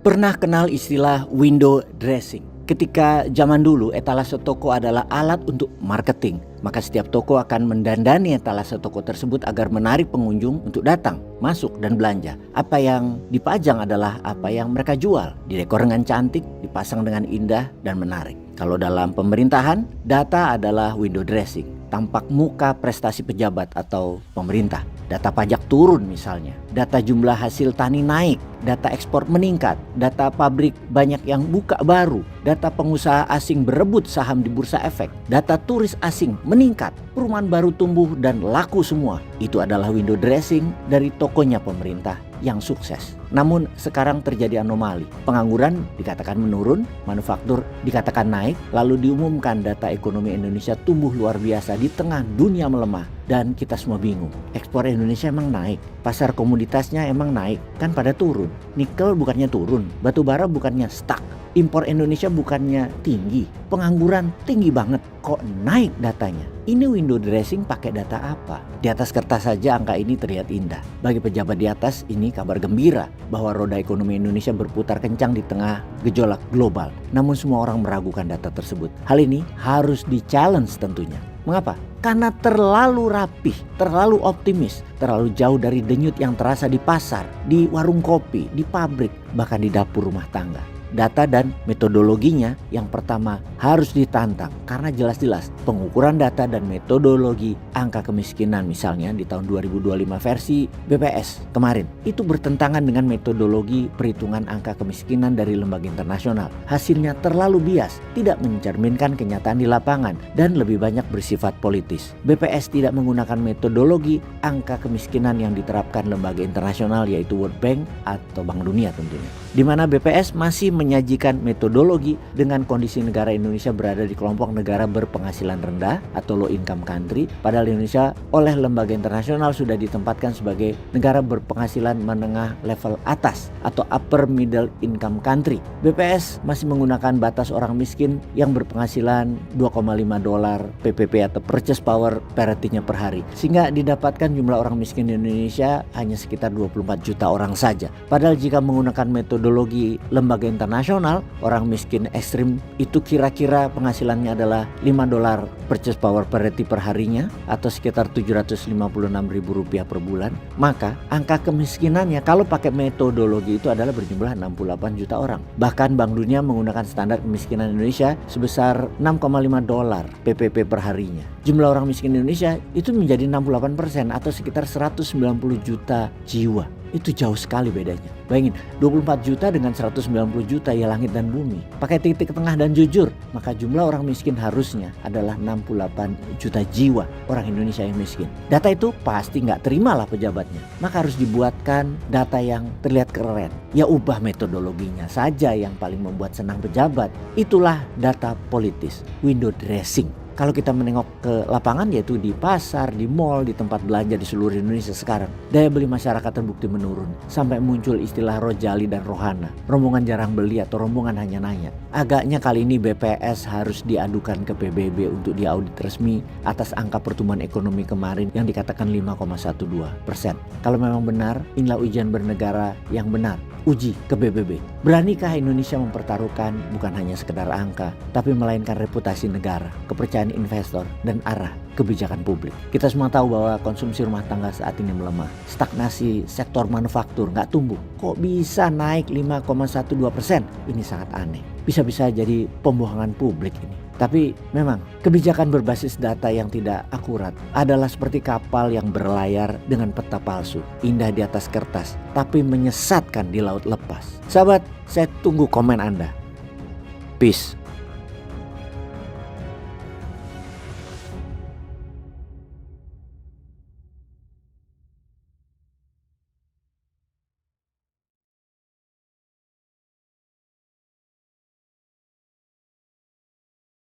Pernah kenal istilah window dressing? Ketika zaman dulu etalase toko adalah alat untuk marketing, maka setiap toko akan mendandani etalase toko tersebut agar menarik pengunjung untuk datang, masuk dan belanja. Apa yang dipajang adalah apa yang mereka jual, didekor dengan cantik, dipasang dengan indah dan menarik. Kalau dalam pemerintahan, data adalah window dressing, tampak muka prestasi pejabat atau pemerintah. Data pajak turun misalnya, data jumlah hasil tani naik, data ekspor meningkat, data pabrik banyak yang buka baru, data pengusaha asing berebut saham di bursa efek, data turis asing meningkat, perumahan baru tumbuh dan laku semua. Itu adalah window dressing dari tokonya pemerintah yang sukses. Namun sekarang terjadi anomali. Pengangguran dikatakan menurun, manufaktur dikatakan naik, lalu diumumkan data ekonomi Indonesia tumbuh luar biasa di tengah dunia melemah. Dan kita semua bingung, ekspor Indonesia emang naik, pasar komoditasnya emang naik, kan pada turun. Nikel bukannya turun, batu bara bukannya stuck, impor Indonesia bukannya tinggi, pengangguran tinggi banget, kok naik datanya? Ini window dressing pakai data apa? Di atas kertas saja angka ini terlihat indah. Bagi pejabat di atas ini kabar gembira bahwa roda ekonomi Indonesia berputar kencang di tengah gejolak global. Namun semua orang meragukan data tersebut. Hal ini harus di-challenge tentunya. Mengapa? Karena terlalu rapih, terlalu optimis, terlalu jauh dari denyut yang terasa di pasar, di warung kopi, di pabrik, bahkan di dapur rumah tangga. Data dan metodologinya yang pertama harus ditantang karena jelas-jelas pengukuran data dan metodologi angka kemiskinan misalnya di tahun 2025 versi BPS kemarin itu bertentangan dengan metodologi perhitungan angka kemiskinan dari lembaga internasional. Hasilnya terlalu bias, tidak mencerminkan kenyataan di lapangan dan lebih banyak bersifat politis. BPS tidak menggunakan metodologi angka kemiskinan yang diterapkan lembaga internasional yaitu World Bank atau Bank Dunia tentunya. Di mana BPS masih menyajikan metodologi dengan kondisi negara Indonesia berada di kelompok negara berpenghasilan rendah atau low income country, padahal Indonesia oleh lembaga internasional sudah ditempatkan sebagai negara berpenghasilan menengah level atas atau upper middle income country. BPS masih menggunakan batas orang miskin yang berpenghasilan $2,5 PPP atau purchase power parity-nya per hari, sehingga didapatkan jumlah orang miskin di Indonesia hanya sekitar 24 juta orang saja. Padahal jika menggunakan metodologi lembaga internasional, orang miskin ekstrim itu kira-kira penghasilannya adalah $5 purchase power parity per harinya atau sekitar Rp756.000 per bulan. Maka angka kemiskinannya kalau pakai metodologi itu adalah berjumlah 68 juta orang. Bahkan Bank Dunia menggunakan standar kemiskinan Indonesia sebesar $6,5 PPP per harinya. Jumlah orang miskin Indonesia itu menjadi 68% atau sekitar 190 juta jiwa. Itu jauh sekali bedanya. Bayangin 24 juta dengan 190 juta, ya langit dan bumi. Pakai titik tengah dan jujur, maka jumlah orang miskin harusnya adalah 68 juta jiwa orang Indonesia yang miskin. Data itu pasti nggak terimalah pejabatnya. Maka harus dibuatkan data yang terlihat keren. Ya ubah metodologinya saja yang paling membuat senang pejabat. Itulah data politis, window dressing. Kalau kita menengok ke lapangan yaitu di pasar, di mall, di tempat belanja di seluruh Indonesia sekarang, daya beli masyarakat terbukti menurun. Sampai muncul istilah rojali dan rohana, rombongan jarang beli atau rombongan hanya nanya. Agaknya kali ini BPS harus diadukan ke PBB untuk diaudit resmi atas angka pertumbuhan ekonomi kemarin yang dikatakan 5,12%. Kalau memang benar, inilah ujian bernegara yang benar. Uji ke PBB. Beranikah Indonesia mempertaruhkan bukan hanya sekedar angka, tapi melainkan reputasi negara, kepercayaan investor, dan arah kebijakan publik. Kita semua tahu bahwa konsumsi rumah tangga saat ini melemah. Stagnasi sektor manufaktur nggak tumbuh. Kok bisa naik 5,12%? Ini sangat aneh. Bisa-bisa jadi pembohongan publik ini. Tapi memang kebijakan berbasis data yang tidak akurat adalah seperti kapal yang berlayar dengan peta palsu. Indah di atas kertas, tapi menyesatkan di laut lepas. Sahabat, saya tunggu komen Anda. Peace.